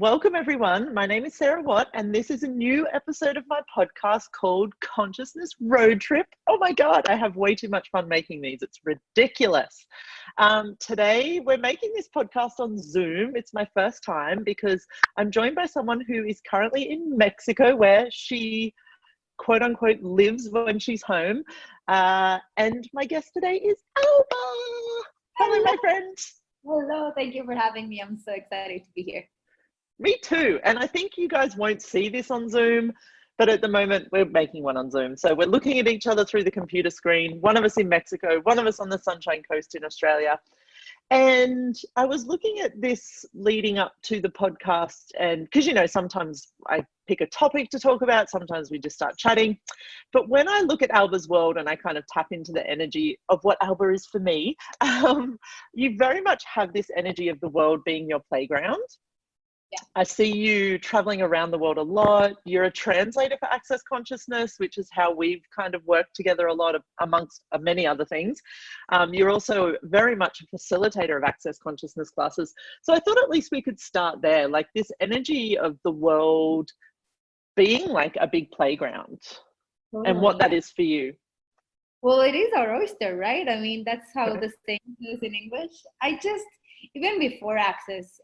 welcome everyone. My name is Sarah Watt, and this is a new episode of my podcast called Consciousness Road Trip. Oh my God, I have way too much fun making these. It's ridiculous. Today, we're making this podcast on Zoom. It's my first time because I'm joined by someone who is currently in Mexico, where she quote unquote lives when she's home. And my guest today is Alba. Hello, my friend. Hello, thank you for having me. I'm so excited to be here. Me too. And I think you guys won't see this on Zoom, but at the moment we're making one on Zoom. So we're looking at each other through the computer screen, one of us in Mexico, one of us on the Sunshine Coast in Australia. And I was looking at this leading up to the podcast, and because, you know, sometimes I pick a topic to talk about, sometimes we just start chatting. But when I look at Alba's world and I kind of tap into the energy of what Alba is for me, you very much have this energy of the world being your playground. Yeah. I see you traveling around the world a lot. You're a translator for Access Consciousness, which is how we've kind of worked together a lot amongst many other things. You're also very much a facilitator of Access Consciousness classes. So I thought at least we could start there, like this energy of the world being like a big playground and what that is for you. Well, it is our oyster, right? I mean, that's how the saying goes in English. Even before Access,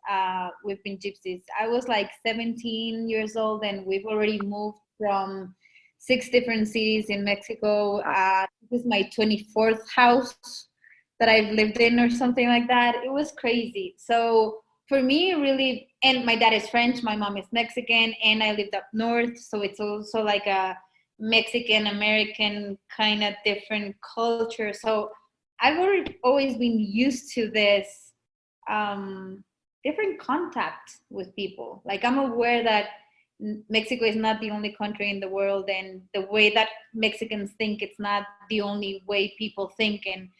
we've been gypsies. I was like 17 years old and we've already moved from 6 different cities in Mexico. This is my 24th house that I've lived in or something like that. It was crazy. So for me, really, and my dad is French, my mom is Mexican, and I lived up north. So it's also like a Mexican-American kind of different culture. So I've always been used to this different contact with people. Like, I'm aware that Mexico is not the only country in the world, and the way that Mexicans think, it's not the only way people think. And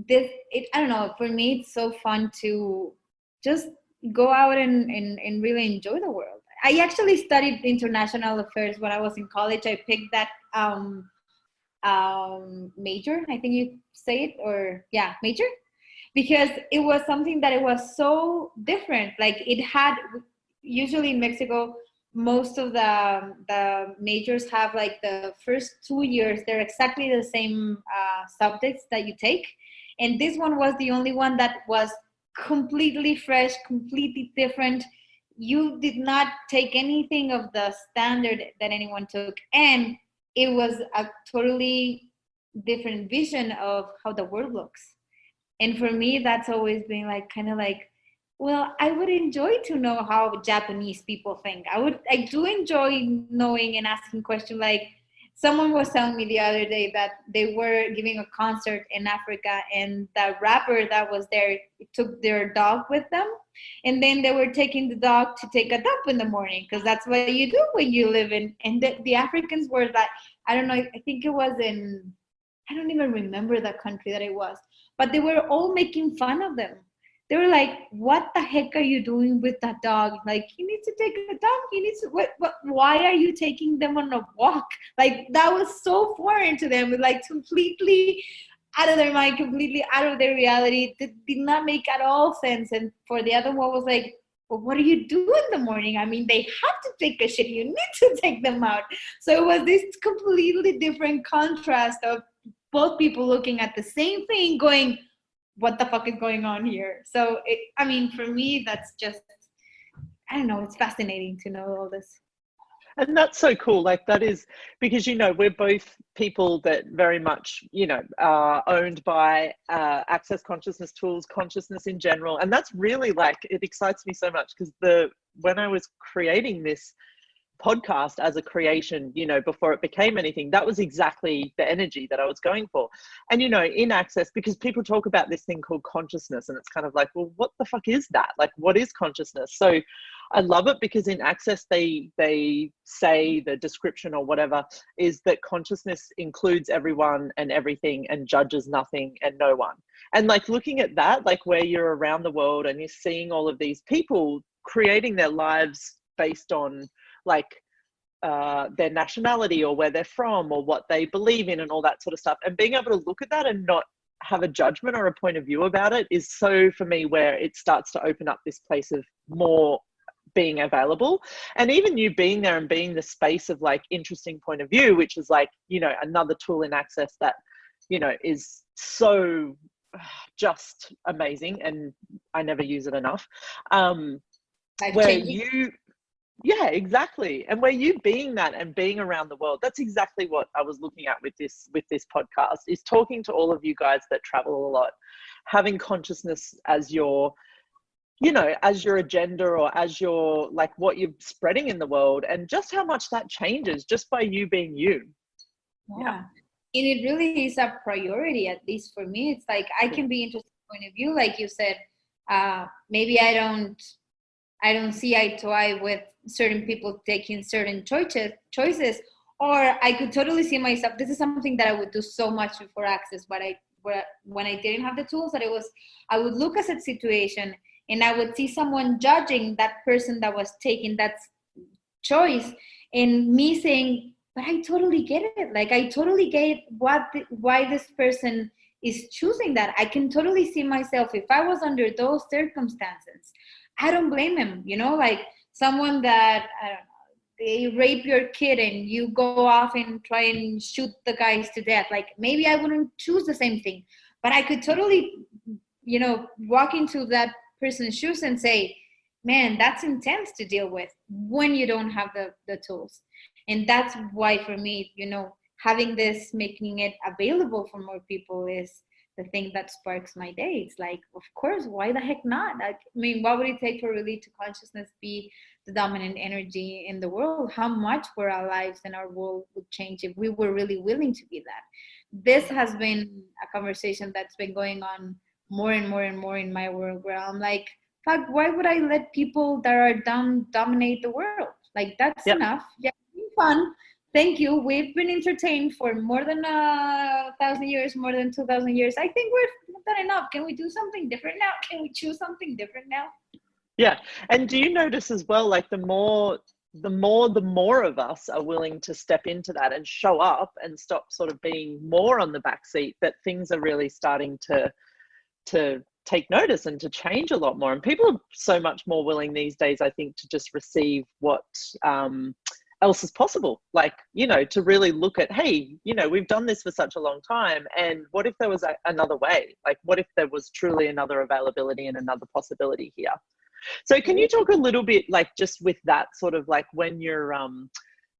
I don't know, for me, it's so fun to just go out and really enjoy the world. I actually studied international affairs when I was in college. I picked that major, I think you say it, or yeah, major, because it was something that it was so different. Like, it had, usually in Mexico, most of the majors have like the first 2 years, they're exactly the same subjects that you take. And this one was the only one that was completely fresh, completely different. You did not take anything of the standard that anyone took. And it was a totally different vision of how the world looks. And for me, that's always been like, kind of like, well, I would enjoy to know how Japanese people think. I do enjoy knowing and asking questions. Like, someone was telling me the other day that they were giving a concert in Africa, and the rapper that was there took their dog with them. And then they were taking the dog to take a dump in the morning, because that's what you do when you live in. And the Africans were that, I don't know, I think it was in, I don't even remember the country that it was, but they were all making fun of them. They were like, what the heck are you doing with that dog? Like, you need to take a dog. You need to, why are you taking them on a walk? Like, that was so foreign to them. Like, completely out of their mind, completely out of their reality. It did not make at all sense. And for the other one was like, well, what do you do in the morning? I mean, they have to take a shit. You need to take them out. So it was this completely different contrast of both people looking at the same thing going, what the fuck is going on here? So, I mean, for me, that's just, I don't know, it's fascinating to know all this. And that's so cool. Like, that is because, you know, we're both people that very much, you know, are owned by Access Consciousness tools, consciousness in general. And that's really, like, it excites me so much, because when I was creating this podcast as a creation, you know, before it became anything, that was exactly the energy that I was going for. And, you know, in Access, because people talk about this thing called consciousness, and it's kind of like, well, what the fuck is that? Like, what is consciousness? So I love it because in Access, they say the description or whatever is that consciousness includes everyone and everything and judges nothing and no one. And like, looking at that, like, where you're around the world and you're seeing all of these people creating their lives based on like their nationality or where they're from or what they believe in and all that sort of stuff, and being able to look at that and not have a judgment or a point of view about it is so, for me, where it starts to open up this place of more being available. And even you being there and being the space of like interesting point of view, which is like, you know, another tool in Access that, you know, is so just amazing, and I never use it enough. Where you, yeah, exactly. And where you being that and being around the world, that's exactly what I was looking at with this podcast, is talking to all of you guys that travel a lot, having consciousness as your, you know, as your agenda, or as your, like, what you're spreading in the world, and just how much that changes just by you being you. Yeah. And it really is a priority, at least for me. It's like, I can be interested in point of view, like you said. Maybe I don't see eye to eye with certain people taking certain choices, or I could totally see myself. This is something that I would do so much before Access, but when I didn't have the tools, that I would look at a situation and I would see someone judging that person that was taking that choice, and me saying, but I totally get it. Like, I totally get why this person is choosing that. I can totally see myself if I was under those circumstances. I don't blame him, you know, like someone that, I don't know, they rape your kid and you go off and try and shoot the guys to death. Like, maybe I wouldn't choose the same thing, but I could totally, you know, walk into that person's shoes and say, man, that's intense to deal with when you don't have the tools. And that's why, for me, you know, having this, making it available for more people is the thing that sparks my day. It's like, of course, why the heck not? Like, I mean, what would it take for really to consciousness be the dominant energy in the world? How much for our lives and our world would change if we were really willing to be that? This has been a conversation that's been going on more and more and more in my world, where I'm like, fuck, why would I let people that are dumb dominate the world? Like, that's enough. Yeah, it's been fun. Thank you. We've been entertained for more than 1,000 years, more than 2,000 years. I think we've done enough. Can we do something different now? Can we choose something different now? Yeah. And do you notice as well, like the more of us are willing to step into that and show up and stop sort of being more on the back seat, that things are really starting to take notice and to change a lot more. And people are so much more willing these days, I think, to just receive what else is possible. Like, you know, to really look at, hey, you know, we've done this for such a long time, and what if there was another way? Like, what if there was truly another availability and another possibility here? So can you talk a little bit, like, just with that sort of, like, when you're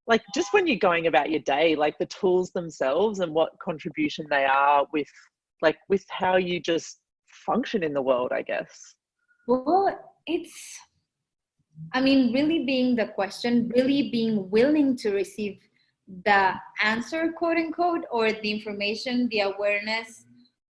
like, just when you're going about your day, like the tools themselves and what contribution they are with, like, with how you just function in the world, I guess? Well, it's, I mean, really being the question, really being willing to receive the answer, quote unquote, or the information, the awareness,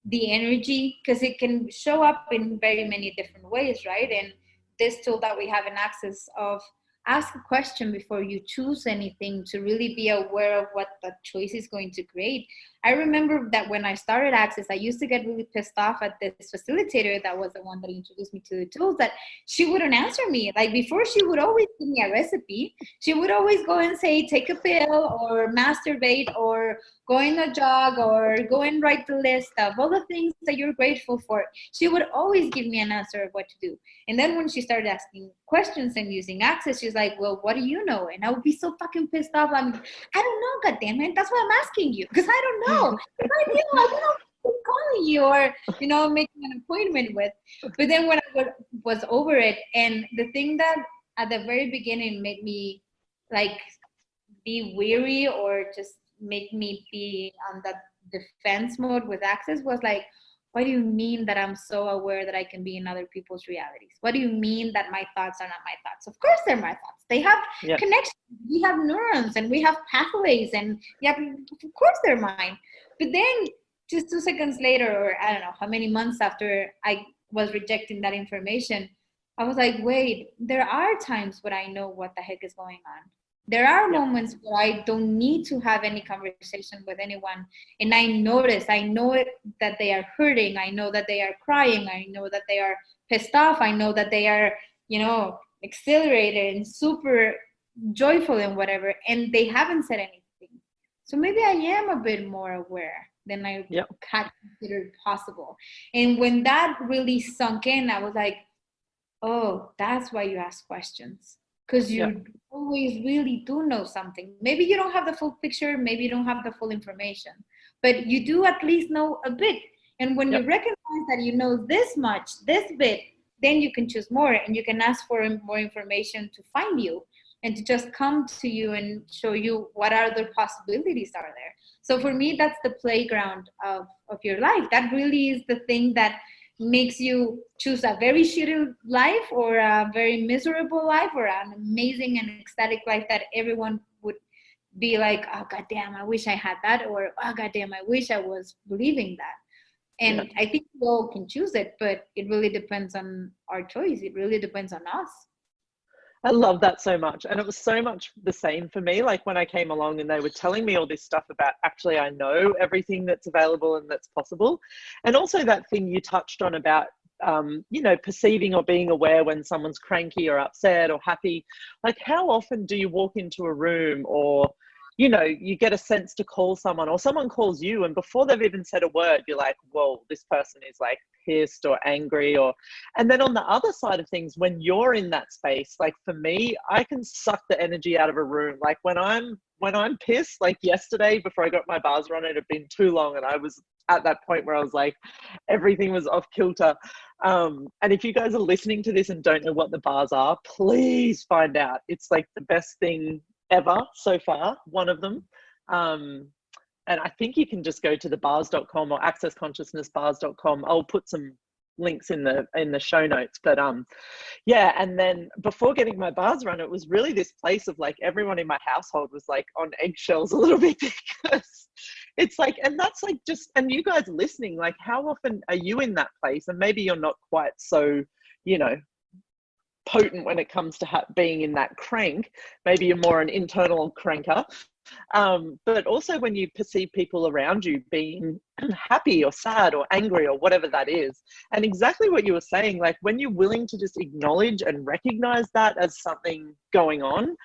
the energy, because it can show up in very many different ways, right? And this tool that we have in Access of ask a question before you choose anything, to really be aware of what the choice is going to create. I remember that when I started Access, I used to get really pissed off at this facilitator that was the one that introduced me to the tools, that she wouldn't answer me. Like, before, she would always give me a recipe. She would always go and say, take a pill or masturbate or go in a jog or go and write the list of all the things that you're grateful for. She would always give me an answer of what to do. And then when she started asking questions and using Access, she's like, well, what do you know? And I would be so fucking pissed off. I don't know, goddammit. That's why I'm asking you, because I don't know. If I knew, I would have calling you, or, you know, making an appointment with. But then when I was over it, and the thing that at the very beginning made me like be weary, or just make me be on that defense mode with Access, was like, what do you mean that I'm so aware that I can be in other people's realities? What do you mean that my thoughts are not my thoughts? Of course they're my thoughts. They have connections. We have neurons and we have pathways, and of course they're mine. But then just 2 seconds later, or I don't know how many months after I was rejecting that information, I was like, wait, there are times when I know what the heck is going on. There are moments where I don't need to have any conversation with anyone. And I know that they are hurting. I know that they are crying. I know that they are pissed off. I know that they are, you know, exhilarated and super joyful and whatever. And they haven't said anything. So maybe I am a bit more aware than I had considered possible. And when that really sunk in, I was like, oh, that's why you ask questions. Because Yeah. you always really do know something. Maybe you don't have the full picture, maybe you don't have the full information, but you do at least know a bit. And when you Yep. recognize that you know this much, this bit, then you can choose more and you can ask for more information to find you and to just come to you and show you what other possibilities are there. So for me, that's the playground of your life. That really is the thing that makes you choose a very shitty life or a very miserable life or an amazing and ecstatic life that everyone would be like, oh goddamn, I wish I had that, or oh goddamn, I wish I was believing that. Yeah. And I think we all can choose it, but it really depends on our choice. It really depends on us. I love that so much. And it was so much the same for me. Like when I came along and they were telling me all this stuff about actually, I know everything that's available and that's possible. And also that thing you touched on about, you know, perceiving or being aware when someone's cranky or upset or happy. Like how often do you walk into a room or, you know, you get a sense to call someone or someone calls you and before they've even said a word, you're like, whoa, this person is like pissed or angry or, and then on the other side of things, when you're in that space, like for me, I can suck the energy out of a room. Like when I'm pissed, like yesterday before I got my bars run, it had been too long and I was at that point where I was like, everything was off kilter. And if you guys are listening to this and don't know what the bars are, please find out. It's like the best thing ever so far, one of them. And I think you can just go to thebars.com or accessconsciousnessbars.com. I'll put some links in the show notes. But yeah, and then before getting my bars run, it was really this place of like everyone in my household was like on eggshells a little bit because it's like, and that's like just, and you guys listening, like how often are you in that place? And maybe you're not quite so, you know, potent when it comes to being in that crank. Maybe you're more an internal cranker. But also when you perceive people around you being happy or sad or angry or whatever that is. And exactly what you were saying, like when you're willing to just acknowledge and recognize that as something going on,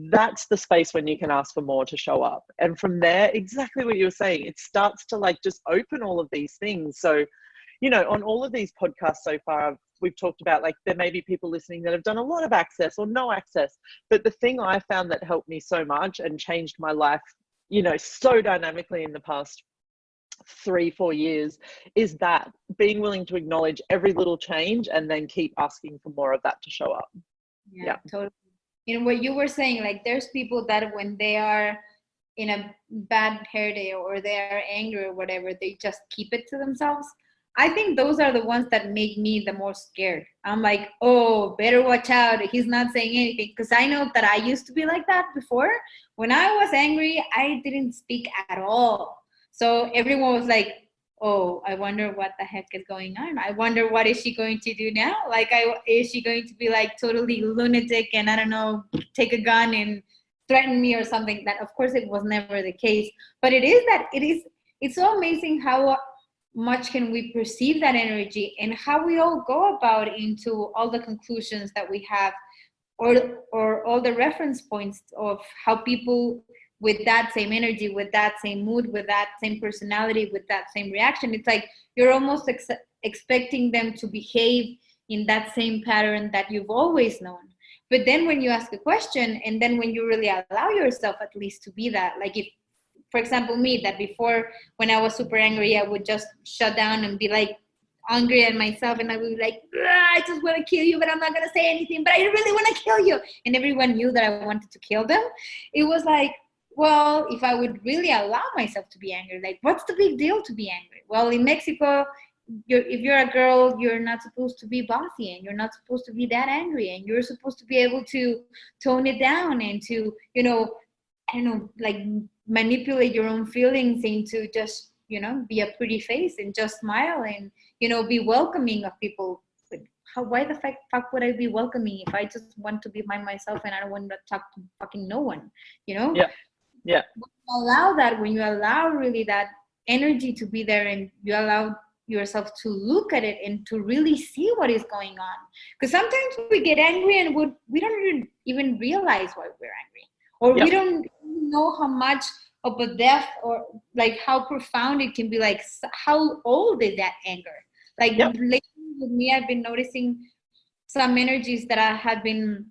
that's the space when you can ask for more to show up. And from there, exactly what you were saying, it starts to like just open all of these things. So, you know, on all of these podcasts so far, we've talked about like there may be people listening that have done a lot of access or no access. But the thing I found that helped me so much and changed my life, you know, so dynamically in the past 3-4 years is that being willing to acknowledge every little change and then keep asking for more of that to show up. Yeah, totally. You know what you were saying, like there's people that when they are in a bad hair day or they are angry or whatever, they just keep it to themselves. I think those are the ones that make me the most scared. I'm like, oh, better watch out. He's not saying anything. Because I know that I used to be like that before. When I was angry, I didn't speak at all. So everyone was like, oh, I wonder what the heck is going on. I wonder what is she going to do now? Like, is she going to be like totally lunatic and I don't know, take a gun and threaten me or something? That of course it was never the case. But it's so amazing how much can we perceive that energy and how we all go about into all the conclusions that we have or all the reference points of how people with that same energy, with that same mood, with that same personality, with that same reaction, it's like you're almost expecting them to behave in that same pattern that you've always known. But then when you ask a question and then when you really allow yourself at least to be that, like if for example, me, that before when I was super angry, I would just shut down and be like angry at myself. And I would be like, I just want to kill you, but I'm not going to say anything, but I really want to kill you. And everyone knew that I wanted to kill them. It was like, well, if I would really allow myself to be angry, like what's the big deal to be angry? Well, in Mexico, if you're a girl, you're not supposed to be bossy and you're not supposed to be that angry. And you're supposed to be able to tone it down and to, you know, I don't know, like manipulate your own feelings into just, you know, be a pretty face and just smile and, you know, be welcoming of people. But why the fuck would I be welcoming if I just want to be by myself and I don't want to talk to fucking no one, you know? Yeah. When you allow that, when you allow really that energy to be there and you allow yourself to look at it and to really see what is going on. Because sometimes we get angry and we don't even realize why we're angry. Or we don't know how much of a depth or like how profound it can be, like how old is that anger? Like lately with me, I've been noticing some energies that I had been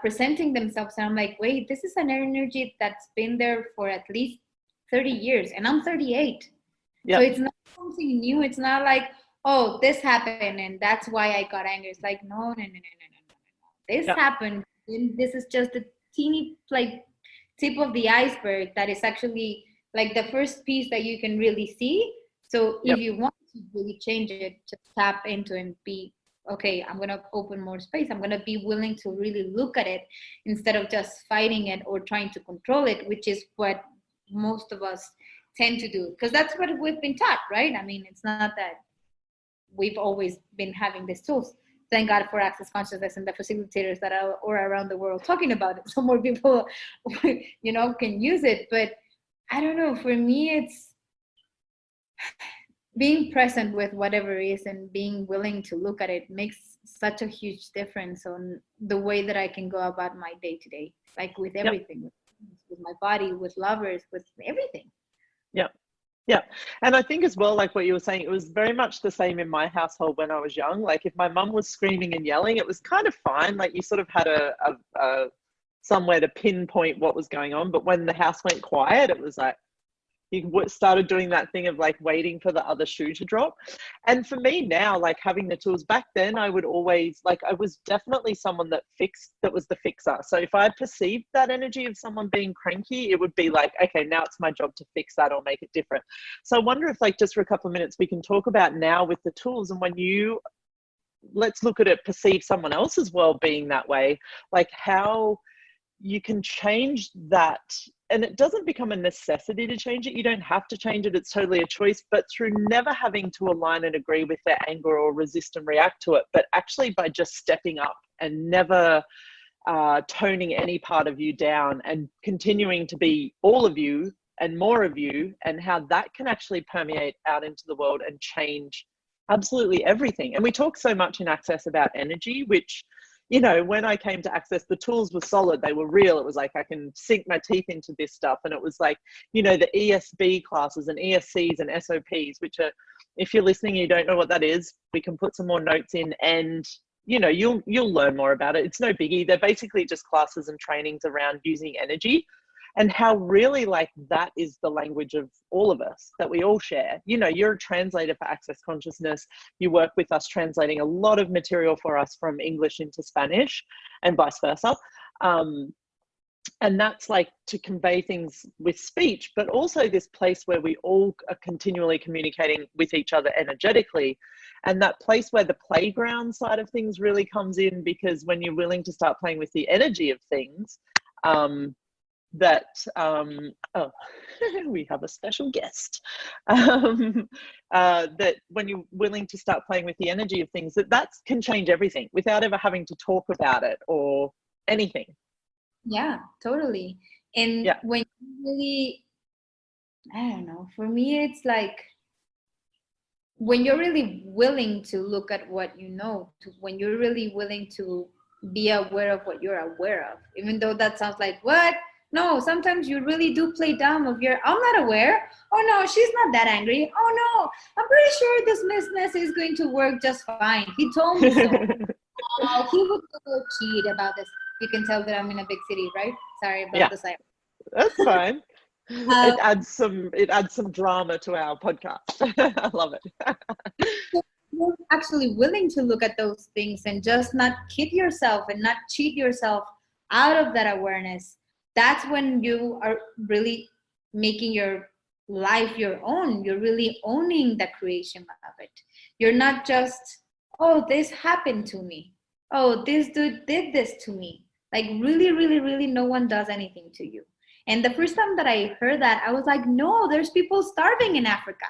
presenting themselves, and I'm like, wait, this is an energy that's been there for at least 30 years, and I'm 38. Yeah. So it's not something new. It's not like, oh, this happened and that's why I got angry. It's like, no, no, no, no, no, no, no, no. This happened. And this is just a teeny like tip of the iceberg that is actually like the first piece that you can really see. So if you want to really change it, just tap into and be, okay, I'm going to open more space. I'm going to be willing to really look at it instead of just fighting it or trying to control it, which is what most of us tend to do, because that's what we've been taught, right? I mean, it's not that we've always been having these tools. Thank God for access consciousness and the facilitators that are all around the world talking about it, so more people, you know, can use it. But I don't know, for me, it's being present with whatever is and being willing to look at it makes such a huge difference on the way that I can go about my day to day, like with everything, with my body, with lovers, with everything. Yeah. Yeah. And I think as well, like what you were saying, it was very much the same in my household when I was young. Like if my mum was screaming and yelling, it was kind of fine. Like you sort of had a somewhere to pinpoint what was going on. But when the house went quiet, it was like, you started doing that thing of like waiting for the other shoe to drop. And for me now, like having the tools, back then I would always, like, I was definitely someone that was the fixer. So if I perceived that energy of someone being cranky, it would be like, okay, now it's my job to fix that or make it different. So I wonder if, like, just for a couple of minutes, we can talk about now with the tools, and when you, let's look at it, perceive someone else as well being that way, like how you can change that. And it doesn't become a necessity to change it. You don't have to change it. It's totally a choice. But through never having to align and agree with their anger or resist and react to it, but actually by just stepping up and never toning any part of you down and continuing to be all of you and more of you, and how that can actually permeate out into the world and change absolutely everything. And we talk so much in Access about energy, which, you know, when I came to Access, the tools were solid. They were real. It was like, I can sink my teeth into this stuff. And it was like, you know, the ESB classes and ESCs and SOPs, which are, if you're listening, you don't know what that is, we can put some more notes in, and, you know, you'll learn more about it. It's no biggie. They're basically just classes and trainings around using energy, and how really, like, that is the language of all of us that we all share. You know, you're a translator for Access Consciousness. You work with us translating a lot of material for us from English into Spanish and vice versa. And that's like to convey things with speech, but also this place where we all are continually communicating with each other energetically. And that place where the playground side of things really comes in, because when you're willing to start playing with the energy of things, oh, we have a special guest, that when you're willing to start playing with the energy of things, that can change everything without ever having to talk about it or anything. Yeah, totally. And when you really, I don't know, for me, it's like when you're really willing to look at what you know, when you're really willing to be aware of what you're aware of, even though that sounds like, what? No, sometimes you really do play dumb of your, I'm not aware. Oh no, she's not that angry. Oh no, I'm pretty sure this business is going to work just fine. He told me so. He would cheat about this. You can tell that I'm in a big city, right? Sorry about the silence. That's fine. It adds some drama to our podcast. I love it. You're actually willing to look at those things and just not kid yourself and not cheat yourself out of that awareness. That's when you are really making your life your own. You're really owning the creation of it. You're not just, oh, this happened to me. Oh, this dude did this to me. Like really, really, really, no one does anything to you. And the first time that I heard that, I was like, no, there's people starving in Africa.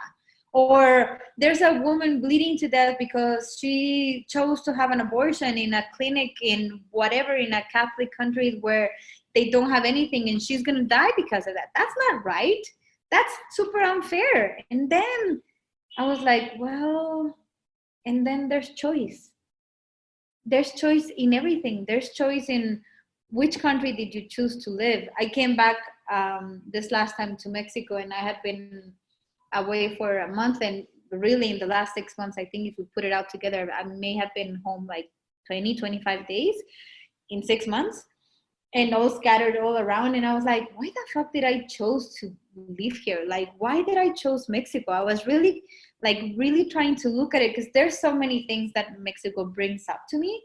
Or there's a woman bleeding to death because she chose to have an abortion in a clinic in whatever, in a Catholic country where they don't have anything, and she's going to die because of that. That's not right. That's super unfair. And then I was like, well, and then there's choice. There's choice in everything. There's choice in which country did you choose to live. I came back this last time to Mexico, and I had been away for a month, and really in the last 6 months, I think if we put it out together, I may have been home like 20, 25 days in 6 months, and all scattered all around. And I was like, why the fuck did I chose to live here? Like, why did I chose Mexico? I was really trying to look at it, because there's so many things that Mexico brings up to me.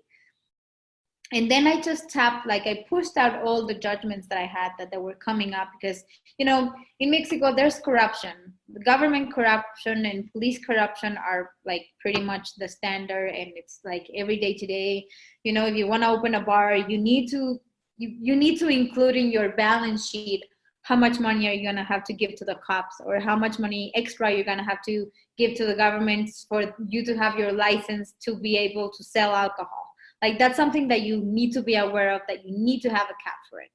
And then I just I pushed out all the judgments that I had that were coming up, because, in Mexico, there's corruption. The government corruption and police corruption are like pretty much the standard. And it's like every day today, if you want to open a bar, you need to include in your balance sheet how much money are you going to have to give to the cops, or how much money extra you're going to have to give to the government for you to have your license to be able to sell alcohol. Like, that's something that you need to be aware of, that you need to have a cap for it.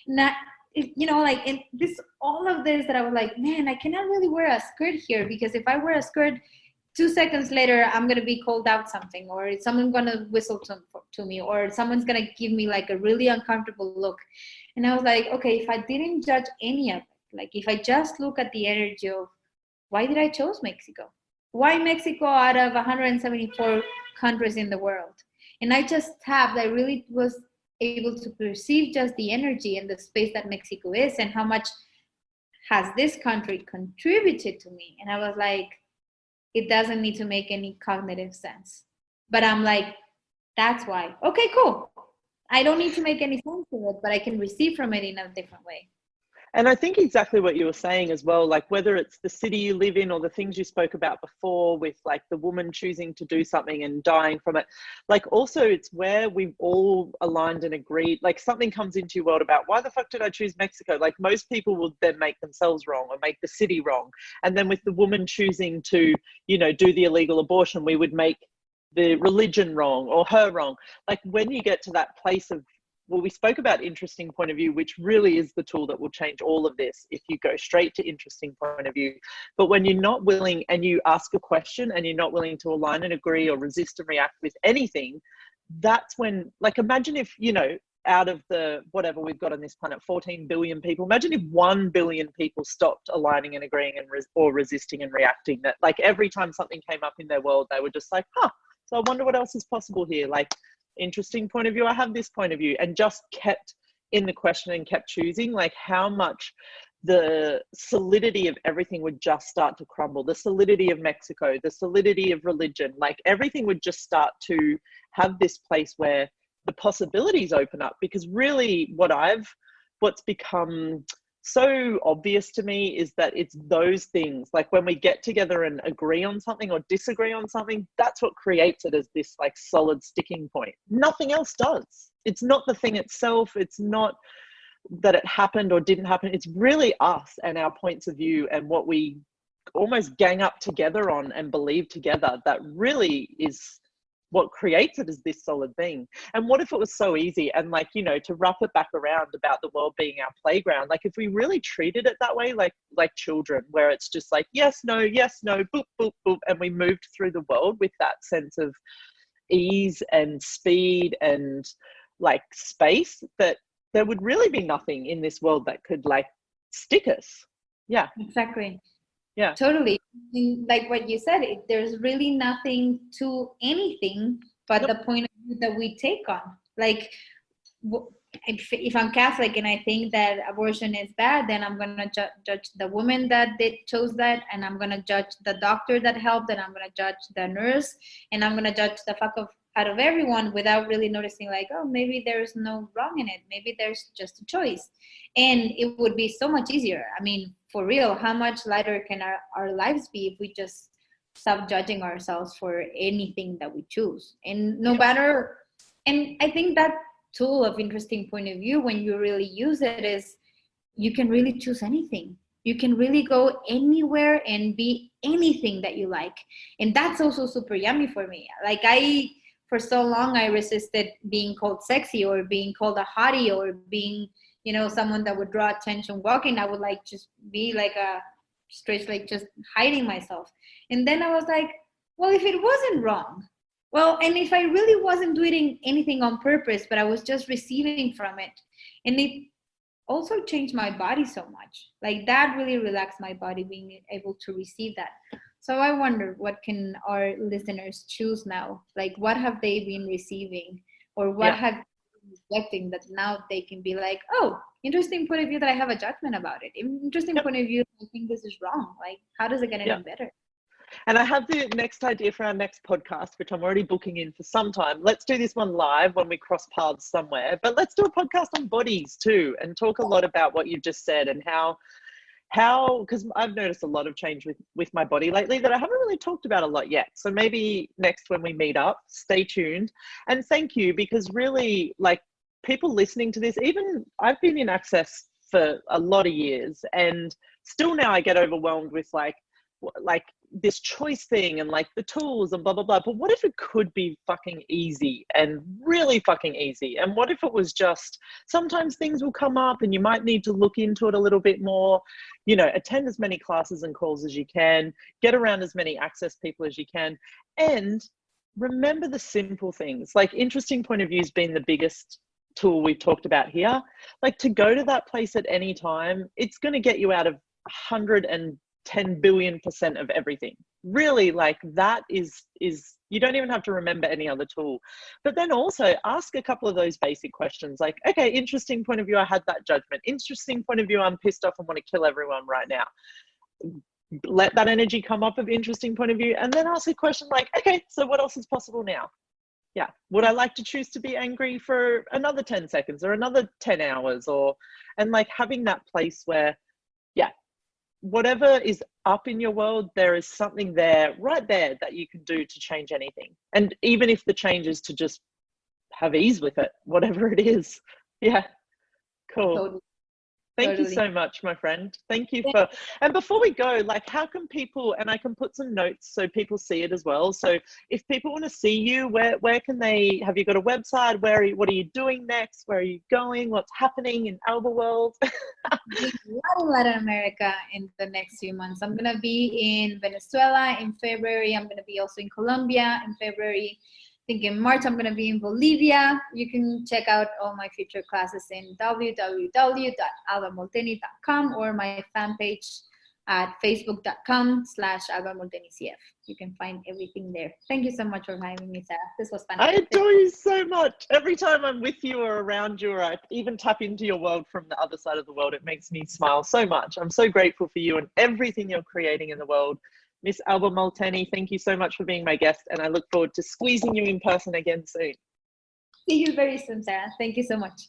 Not, in this, all of this, that I was like, man, I cannot really wear a skirt here, because if I wear a skirt, 2 seconds later, I'm going to be called out something, or someone's going to whistle to me, or someone's going to give me like a really uncomfortable look. And I was like, okay, if I didn't judge any of it, like if I just look at the energy of why did I chose Mexico? Why Mexico out of 174 countries in the world? And I really was able to perceive just the energy and the space that Mexico is, and how much has this country contributed to me. And I was like, it doesn't need to make any cognitive sense. But I'm like, that's why. Okay, cool. I don't need to make any sense of it, but I can receive from it in a different way. And I think exactly what you were saying as well, like whether it's the city you live in or the things you spoke about before with like the woman choosing to do something and dying from it, like also it's where we've all aligned and agreed, like something comes into your world about why the fuck did I choose Mexico? Like most people will then make themselves wrong or make the city wrong. And then with the woman choosing to, do the illegal abortion, we would make the religion wrong or her wrong. Like when you get to that place of, well, we spoke about interesting point of view, which really is the tool that will change all of this if you go straight to interesting point of view. But when you're not willing and you ask a question and you're not willing to align and agree or resist and react with anything, that's when, like, imagine if, out of the, whatever we've got on this planet, 14 billion people, imagine if 1 billion people stopped aligning and agreeing and or resisting and reacting, that like every time something came up in their world, they were just like, so I wonder what else is possible here. Like, interesting point of view, I have this point of view, and just kept in the question and kept choosing, like how much the solidity of everything would just start to crumble. The solidity of Mexico, the solidity of religion, like everything would just start to have this place where the possibilities open up. Because really what's become so obvious to me is that it's those things, like when we get together and agree on something or disagree on something, that's what creates it as this like solid sticking point. Nothing else does. It's not the thing itself. It's not that it happened or didn't happen. It's really us and our points of view and what we almost gang up together on and believe together that really is what creates it as this solid thing. And what if it was so easy, and like, to wrap it back around about the world being our playground, like if we really treated it that way, like children, where it's just like yes no boop boop boop, and we moved through the world with that sense of ease and speed and like space, that there would really be nothing in this world that could like stick us. Yeah, exactly. Yeah, totally. Like what you said, there's really nothing to anything but the point of view that we take on. Like if I'm Catholic and I think that abortion is bad, then I'm going to judge the woman that chose that, and I'm going to judge the doctor that helped, and I'm going to judge the nurse, and I'm going to judge the fuck out of everyone without really noticing like, oh, maybe there's no wrong in it. Maybe there's just a choice. And it would be so much easier. I mean, for real, how much lighter can our lives be if we just stop judging ourselves for anything that we choose? And no matter, and I think that tool of interesting point of view, when you really use it, is you can really choose anything. You can really go anywhere and be anything that you like. And that's also super yummy for me. Like for so long, I resisted being called sexy or being called a hottie or being, someone that would draw attention walking. I would like just be like a straight, like just hiding myself. And then I was like, well, if it wasn't wrong, and if I really wasn't doing anything on purpose, but I was just receiving from it, and it also changed my body so much. Like that really relaxed my body, being able to receive that. So I wonder, what can our listeners choose now? Like, what have they been receiving, or what have they been reflecting that now they can be like, oh, interesting point of view that I have a judgment about it. Interesting point of view, I think this is wrong. Like, how does it get any better? And I have the next idea for our next podcast, which I'm already booking in for some time. Let's do this one live when we cross paths somewhere, but let's do a podcast on bodies too, and talk a lot about what you just said and how, because I've noticed a lot of change with my body lately that I haven't really talked about a lot yet. So maybe next when we meet up, stay tuned. And thank you, because really, like, people listening to this, even I've been in Access for a lot of years, and still now I get overwhelmed with like this choice thing and like the tools and blah blah blah. But what if it could be fucking easy, and really fucking easy? And what if it was just, sometimes things will come up and you might need to look into it a little bit more, you know, attend as many classes and calls as you can, get around as many Access people as you can, and remember the simple things. Like, interesting point of view has been the biggest tool we've talked about here. Like, to go to that place at any time, it's going to get you out of 110 billion% of everything. Really, like, that is you don't even have to remember any other tool. But then also ask a couple of those basic questions, like, okay, interesting point of view, I had that judgment. Interesting point of view, I'm pissed off and want to kill everyone right now. Let that energy come up of interesting point of view, and then ask a question like, okay, so what else is possible now? Yeah, would I like to choose to be angry for another 10 seconds or another 10 hours? And like, having that place where, yeah, whatever is up in your world, there is something there, right there, that you can do to change anything. And even if the change is to just have ease with it, whatever it is. Yeah, cool. Totally. Thank you so much, my friend. Thank you for, and before we go, like, how can people, and I can put some notes so people see it as well. So if people want to see you, where can they, have you got a website? What are you doing next? Where are you going? What's happening in Alba world? In Latin America in the next few months. I'm going to be in Venezuela in February. I'm going to be also in Colombia in February. I think in March I'm going to be in Bolivia. You can check out all my future classes in www.albamolteni.com or my fan page at facebook.com/albamoltenicf. You can find everything there. Thank you so much for having me, Sarah. This was fantastic. I adore you so much. Every time I'm with you or around you, or I even tap into your world from the other side of the world, it makes me smile so much. I'm so grateful for you and everything you're creating in the world. Miss Alba Molteni, thank you so much for being my guest, and I look forward to squeezing you in person again soon. See you very soon, Sarah. Thank you so much.